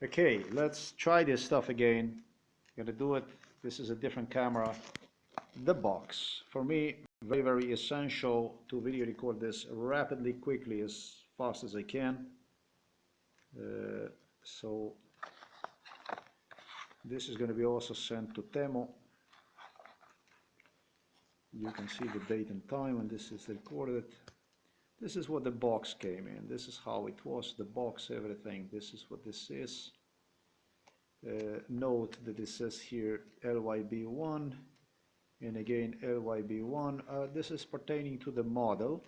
Okay, let's try this stuff again. Gonna do it. This is a different camera. The box. For me, very, very essential to video record this rapidly, quickly, as fast as I can. So this is going to be also sent to Temo. You can see the date and time when this is recorded. This is what the box came in. This is how it was, the box, everything. This is what this is. Note that it says here LYB1 and again LYB1. This is pertaining to the model.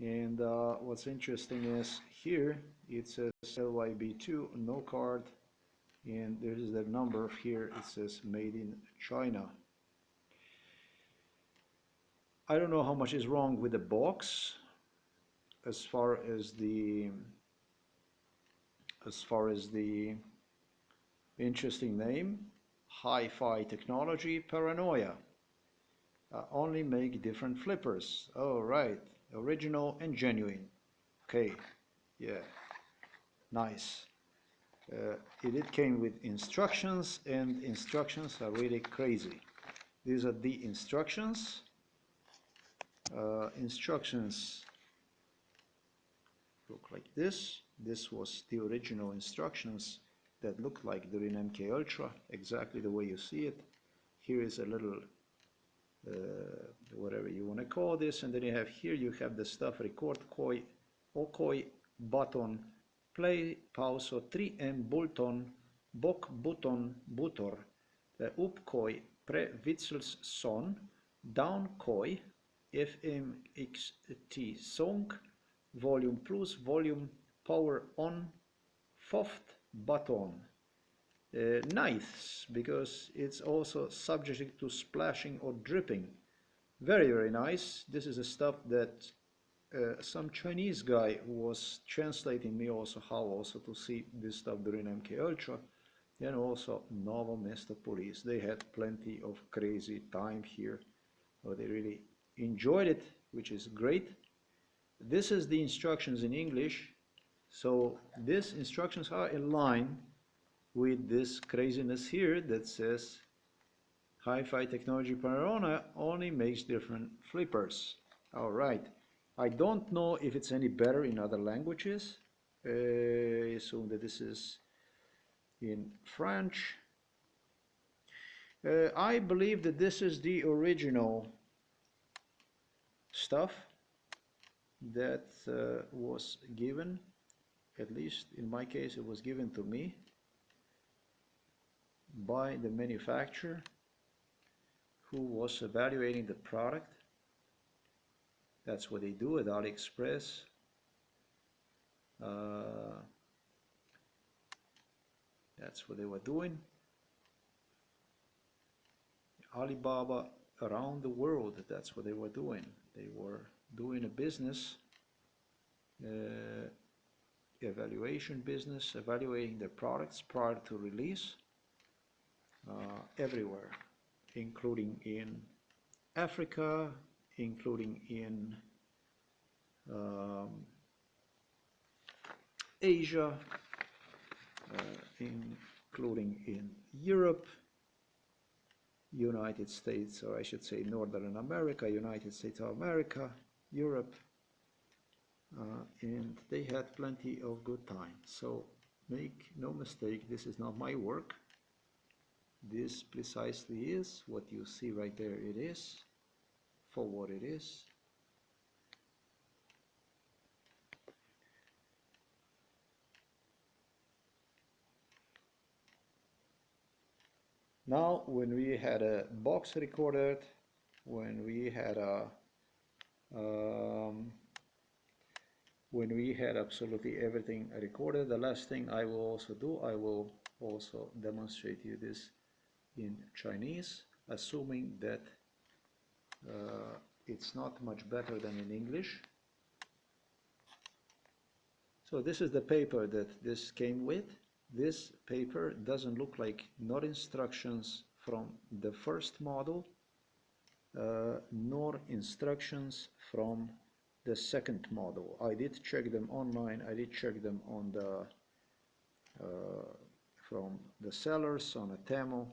And what's interesting is here it says LYB2, no card, and there is the number here, it says made in China. I don't know how much is wrong with the box as far as the interesting name, Hi-Fi Technology Paranoia. Only make different flippers. Oh right, original and genuine. Okay, yeah, nice. It came with instructions, and instructions are really crazy. These are the instructions. Instructions look like this. This was the original instructions that looked like during MK Ultra, exactly the way you see it. Here is a little whatever you want to call this, and then you have here you have the stuff record koi, okoi button, play pause 3M button, bok button butor, up koi pre witsels son, down koi fmxt song, volume plus, volume power on, foft button. Nice, because it's also subject to splashing or dripping. Very, very nice. This is the stuff that some Chinese guy who was translating me also how also to see this stuff during MK Ultra, and also Novo Mesto Police. They had plenty of crazy time here. Oh, they really enjoyed it, which is great. This is the instructions in English. So these instructions are in line with this craziness here that says Hi-Fi Technology Paranoia only makes different flippers. All right. I don't know if it's any better in other languages. I assume that this is in French. I believe that this is the original stuff that was given, at least in my case it was given to me by the manufacturer who was evaluating the product. That's what they do at AliExpress. That's what they were doing. Alibaba around the world, that's what they were doing. They were doing a business, evaluation business, evaluating their products prior to release everywhere, including in Africa, including in Asia, including in Europe, United States, or I should say Northern America, United States of America, Europe, and they had plenty of good time. So make no mistake, this is not my work. This precisely is what you see right there. It is for what it is. Now, when we had a box recorded, when we had absolutely everything recorded, the last thing I will also do, I will also demonstrate you this in Chinese, assuming that it's not much better than in English. So this is the paper that this came with. This paper doesn't look like not instructions from the first model, nor instructions from the second model. I did check them online, I did check them on the from the sellers on a Temu.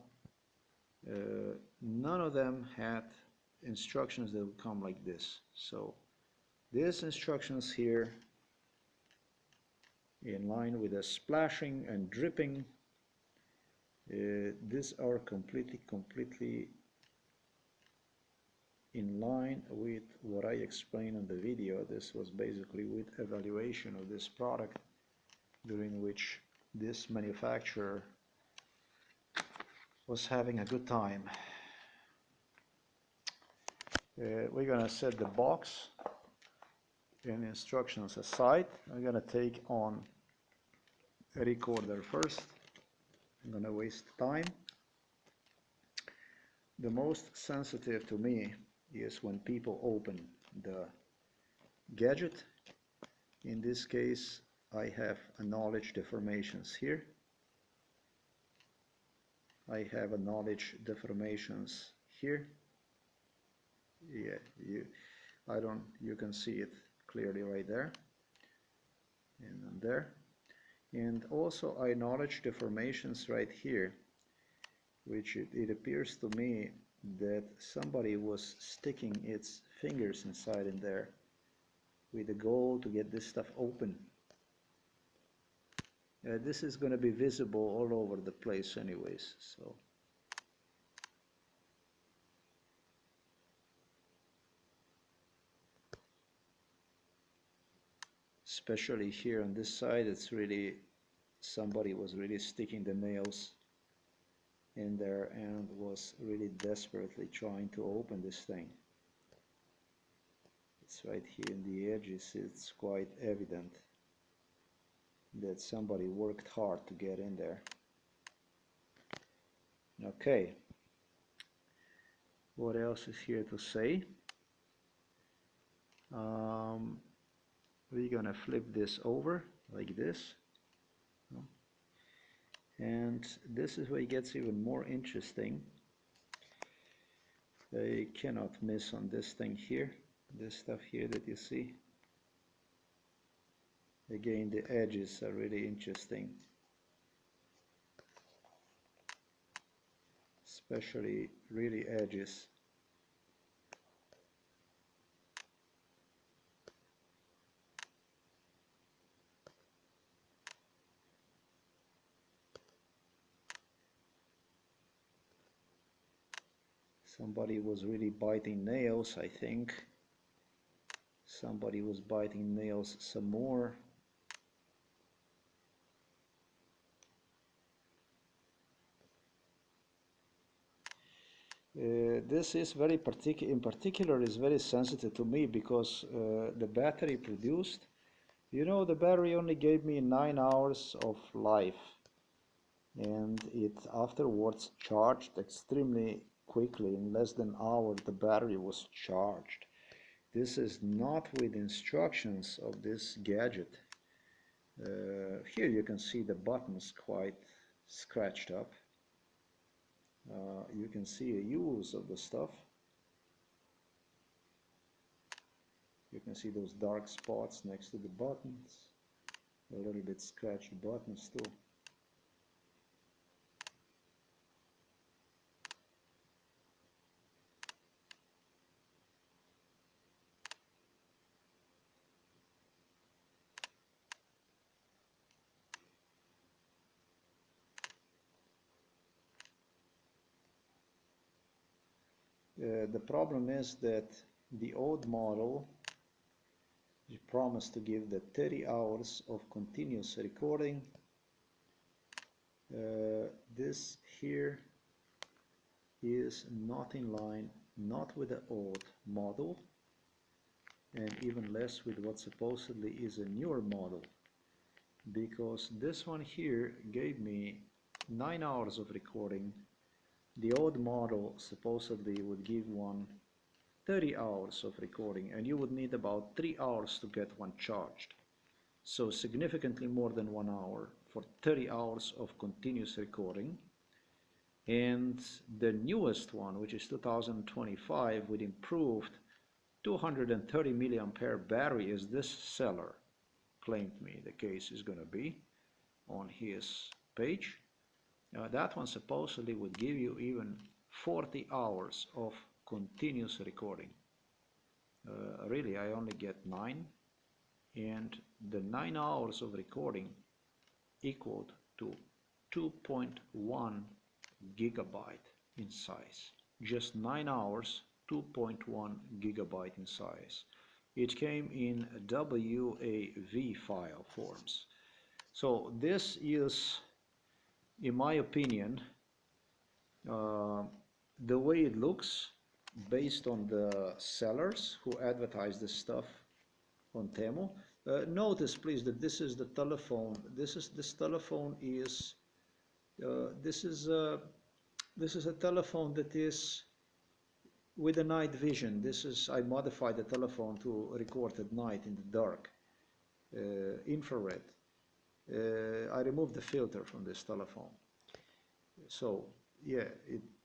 None of them had instructions that would come like this. So these instructions here, in line with the splashing and dripping, these are completely in line with what I explained on the video. This was basically with evaluation of this product, during which this manufacturer was having a good time. We're gonna set the box and instructions aside. I'm gonna take on a recorder first. I'm gonna waste time. The most sensitive to me is when people open the gadget. In this case, I have acknowledge deformations here. I have acknowledge deformations here. Yeah, you can see it clearly right there and there. And also I acknowledge deformations right here, which it appears to me that somebody was sticking its fingers inside in there with the goal to get this stuff open. This is going to be visible all over the place anyways, so especially here on this side, it's really, somebody was really sticking the nails in there and was really desperately trying to open this thing. It's right here in the edges. It's quite evident that somebody worked hard to get in there. Okay, what else is here to say? We're gonna flip this over like this, and this is where it gets even more interesting. I cannot miss on this thing here, this stuff here that you see. Again, the edges are really interesting, especially really edges. Somebody was really biting nails, I think. Somebody was biting nails some more. This is very in particular is very sensitive to me because the battery produced, you know, the battery only gave me 9 hours of life, and it afterwards charged extremely quickly. In less than an hour the battery was charged. This is not with instructions of this gadget. Here you can see the buttons quite scratched up. You can see a use of the stuff. You can see those dark spots next to the buttons, a little bit scratched buttons too. The problem is that the old model promised to give the 30 hours of continuous recording. This here is not in line, not with the old model, and even less with what supposedly is a newer model, because this one here gave me 9 hours of recording. The old model supposedly would give one 30 hours of recording, and you would need about 3 hours to get one charged. So significantly more than 1 hour for 30 hours of continuous recording. And the newest one, which is 2025, with improved 230 milliampere battery, as this seller claimed me the case is going to be, on his page. That one supposedly would give you even 40 hours of continuous recording. Really, I only get 9, and the 9 hours of recording equaled to 2.1 gigabyte in size. Just 9 hours, 2.1 gigabyte in size. It came in WAV file forms. So this is, in my opinion, the way it looks based on the sellers who advertise this stuff on Temu. Notice please that this is the telephone. This telephone is this is a telephone that is with a night vision. I modified the telephone to record at night in the dark, infrared. I removed the filter from this telephone. So yeah,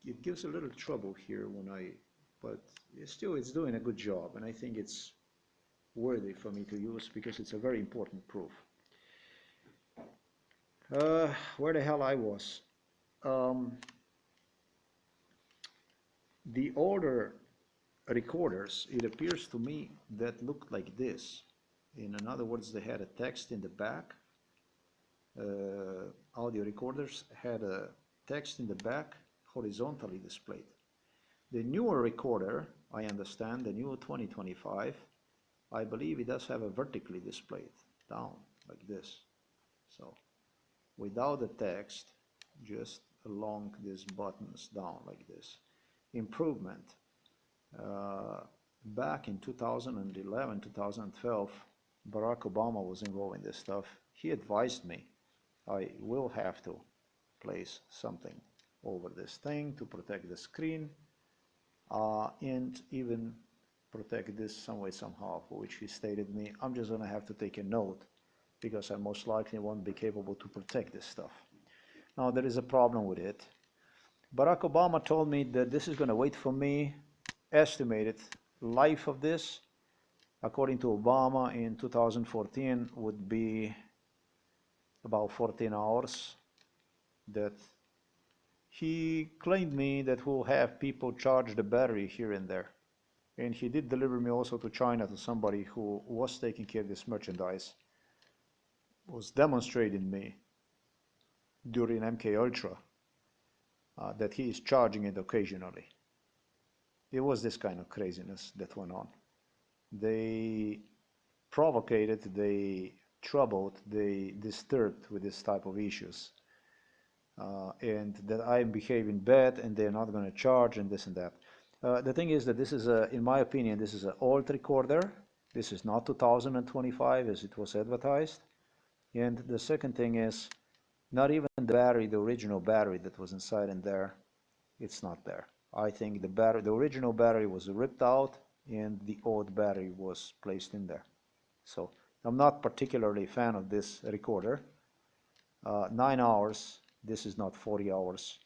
it gives a little trouble here but still it's doing a good job, and I think it's worthy for me to use because it's a very important proof. Where the hell I was? The older recorders, it appears to me, that looked like this. In other words, they had a text in the back. Audio recorders had a text in the back horizontally displayed. The newer recorder, I understand, the new 2025, I believe it does have a vertically displayed down like this. So without the text, just along these buttons down like this. Improvement. Back in 2011, 2012, Barack Obama was involved in this stuff. He advised me I will have to place something over this thing to protect the screen, and even protect this some way somehow, for which he stated me I'm just gonna have to take a note because I most likely won't be capable to protect this stuff. Now there is a problem with it. Barack Obama told me that this is gonna wait for me. Estimated life of this, according to Obama, in 2014 would be about 14 hours. That he claimed me that we'll have people charge the battery here and there. And he did deliver me also to China to somebody who was taking care of this merchandise, was demonstrating me during MK Ultra that he is charging it occasionally. It was this kind of craziness that went on. They provocated, they troubled, they disturbed with this type of issues. And that I'm behaving bad and they're not going to charge and this and that. The thing is that this is, in my opinion, this is an old recorder. This is not 2025 as it was advertised. And the second thing is, not even the battery, the original battery that was inside in there, it's not there. I think the original battery was ripped out and the old battery was placed in there. So I'm not particularly a fan of this recorder. 9 hours, this is not 40 hours.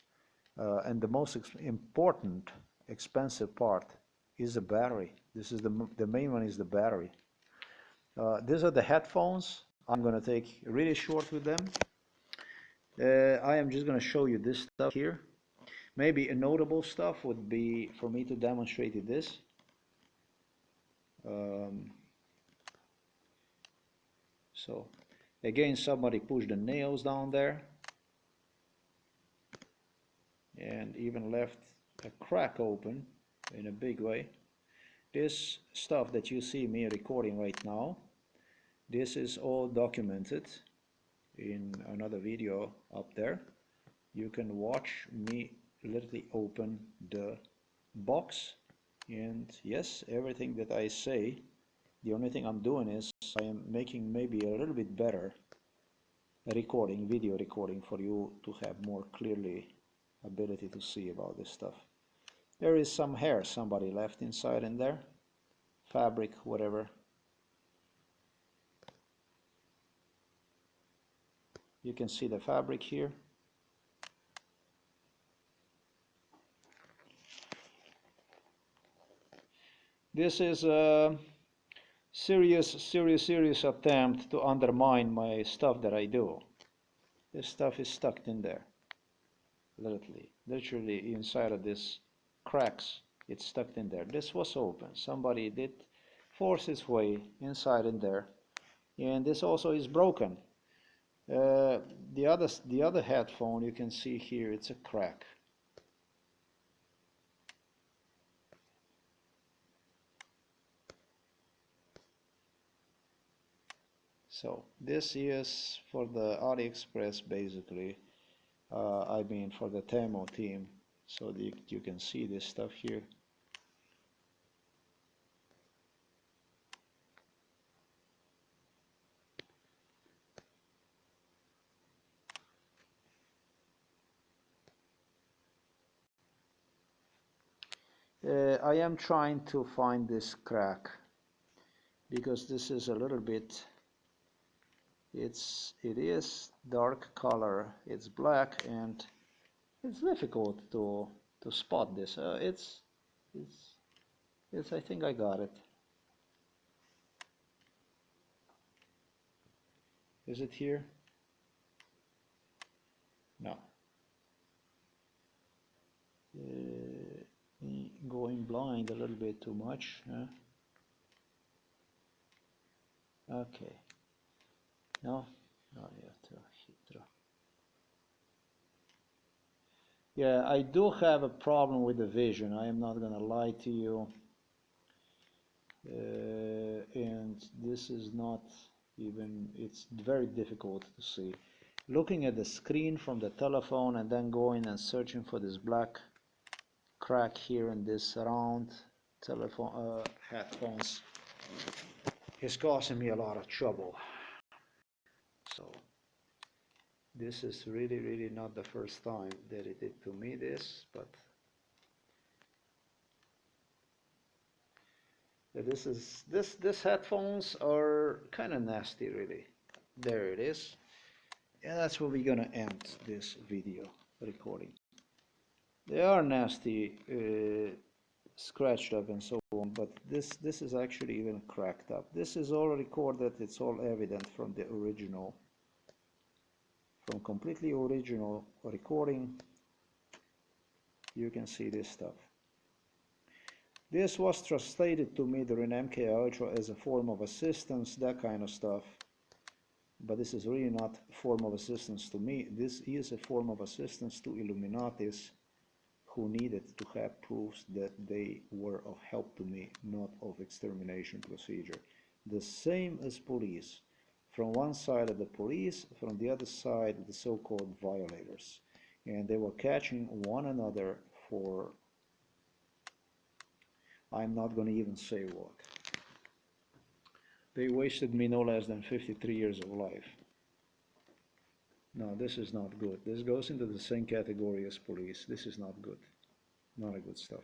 And the most important, expensive part is the battery. This is the main one is the battery. These are the headphones. I'm going to take really short with them. I am just going to show you this stuff here. Maybe a notable stuff would be for me to demonstrate this. So again, somebody pushed the nails down there and even left a crack open in a big way. This stuff that you see me recording right now, this is all documented in another video up there. You can watch me literally open the box, and yes, everything that I say, the only thing I'm doing is I am making maybe a little bit better recording, video recording, for you to have more clearly ability to see about this stuff. There is some hair somebody left inside in there, fabric, whatever. You can see the fabric here. This is a serious attempt to undermine my stuff that I do. This stuff is stuck in there, literally inside of this cracks. It's stuck in there. This was open. Somebody did force its way inside in there, and this also is broken. The other headphone, you can see here, it's a crack. So this is for the AliExpress, basically. I mean for the Temu team, so you can see this stuff here. I am trying to find this crack because this is a little bit, it is dark color, it's black, and it's difficult to spot this. It's I think I got it. Is it here? No. Going blind a little bit too much, huh? Okay. No, you have to hit through. Yeah, I do have a problem with the vision. I am not gonna lie to you. And this is not even, it's very difficult to see. Looking at the screen from the telephone and then going and searching for this black crack here in this round telephone headphones is causing me a lot of trouble. So this is really not the first time that it did to me this, but this headphones are kind of nasty, really. There it is. And that's where we're gonna end this video recording. They are nasty, scratched up and so on, but this is actually even cracked up. This is all recorded, it's all evident from the original, from completely original recording. You can see this stuff. This was translated to me during MK Ultra as a form of assistance, that kind of stuff. But this is really not a form of assistance to me. This is a form of assistance to Illuminatis who needed to have proofs that they were of help to me, not of extermination procedure. The same as police. From one side of the police, from the other side the so-called violators. And they were catching one another for, I'm not going to even say what. They wasted me no less than 53 years of life. No, this is not good. This goes into the same category as police. This is not good. Not a good stuff.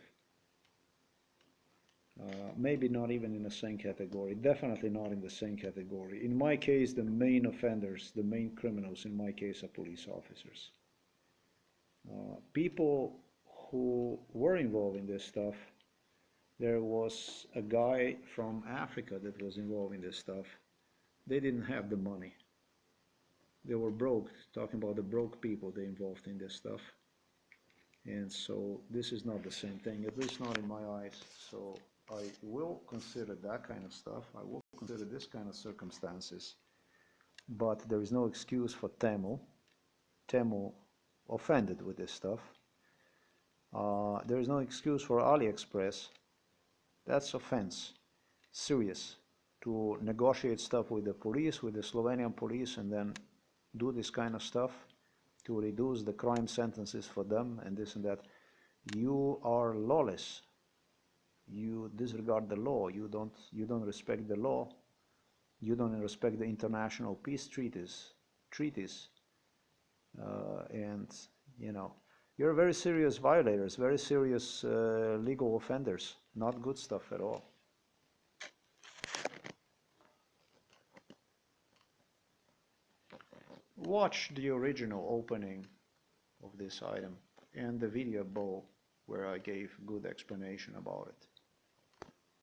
Maybe not even in the same category. Definitely not in the same category. In my case, the main offenders, the main criminals in my case are police officers. People who were involved in this stuff, there was a guy from Africa that was involved in this stuff. They didn't have the money. They were broke, talking about the broke people they involved in this stuff. And so this is not the same thing, at least not in my eyes. So I will consider that kind of stuff. I will consider this kind of circumstances. But there is no excuse for Temu. Temu offended with this stuff. There is no excuse for AliExpress. That's offense, serious, to negotiate stuff with the police, with the Slovenian police, and then do this kind of stuff to reduce the crime sentences for them and this and that. You are lawless. You disregard the law. You don't respect the law. You don't respect the international peace treaties. And you know, you're very serious violators, very serious legal offenders. Not good stuff at all. Watch the original opening of this item and the video below where I gave good explanation about it.